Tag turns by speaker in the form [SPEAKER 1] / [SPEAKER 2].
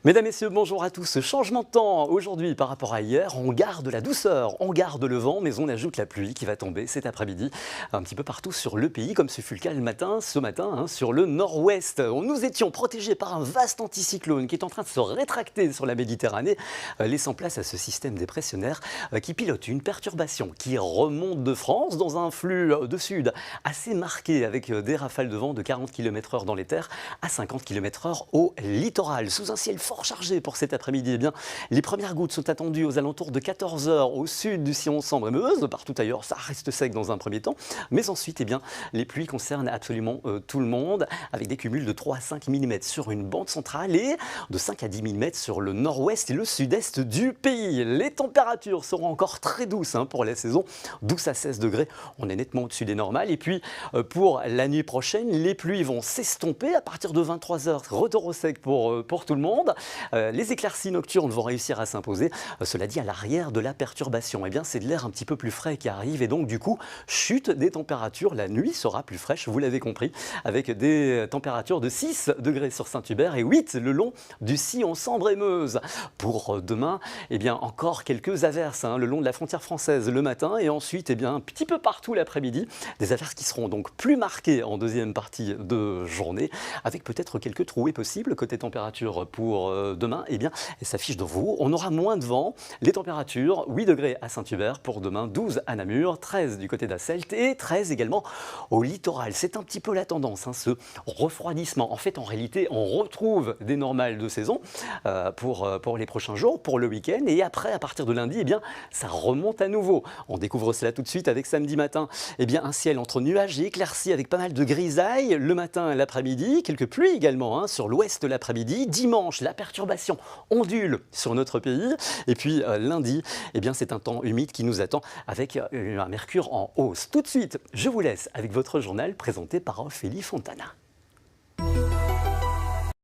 [SPEAKER 1] Mesdames, Messieurs, bonjour à tous. Changement de temps aujourd'hui par rapport à hier. On garde la douceur, on garde le vent, mais on ajoute la pluie qui va tomber cet après-midi un petit peu partout sur le pays, comme ce fut le cas ce matin, sur le nord-ouest. Nous étions protégés par un vaste anticyclone qui est en train de se rétracter sur la Méditerranée, laissant place à ce système dépressionnaire qui pilote une perturbation qui remonte de France dans un flux de sud assez marqué avec des rafales de vent de 40 km/h dans les terres à 50 km/h au littoral. Sous un ciel fort chargé pour cet après-midi, les premières gouttes sont attendues aux alentours de 14 h au sud du sillon Sambre-et-Meuse. Partout ailleurs, ça reste sec dans un premier temps. Mais ensuite, les pluies concernent absolument tout le monde, avec des cumuls de 3 à 5 mm sur une bande centrale et de 5 à 10 mm sur le nord-ouest et le sud-est du pays. Les températures seront encore très douces pour la saison, 12 à 16 degrés. On est nettement au-dessus des normales. Et puis, pour la nuit prochaine, les pluies vont s'estomper à partir de 23 h. Retour au sec pour tout le monde. Les éclaircies nocturnes vont réussir à s'imposer. Cela dit, à l'arrière de la perturbation, c'est de l'air un petit peu plus frais qui arrive et donc du coup, chute des températures. La nuit sera plus fraîche, vous l'avez compris, avec des températures de 6 degrés sur Saint-Hubert et 8 le long du sillon Sambre-et-Meuse. Pour demain, encore quelques averses le long de la frontière française le matin et ensuite, un petit peu partout l'après-midi. Des averses qui seront donc plus marquées en deuxième partie de journée, avec peut-être quelques trouées possibles côté température pour demain. Elle s'affiche devant vous. On aura moins de vent. Les températures, 8 degrés à Saint-Hubert pour demain, 12 à Namur, 13 du côté d'Asselt et 13 également au littoral. C'est un petit peu la tendance, ce refroidissement. En fait, en réalité, on retrouve des normales de saison pour les prochains jours, pour le week-end. Et après, à partir de lundi, ça remonte à nouveau. On découvre cela tout de suite avec samedi matin. Un ciel entre nuages et éclaircies avec pas mal de grisailles le matin et l'après-midi. Quelques pluies également sur l'ouest l'après-midi. Dimanche, la perturbation ondule sur notre pays. Et puis lundi, c'est un temps humide qui nous attend avec un mercure en hausse. Tout de suite, je vous laisse avec votre journal présenté par Ophélie Fontana.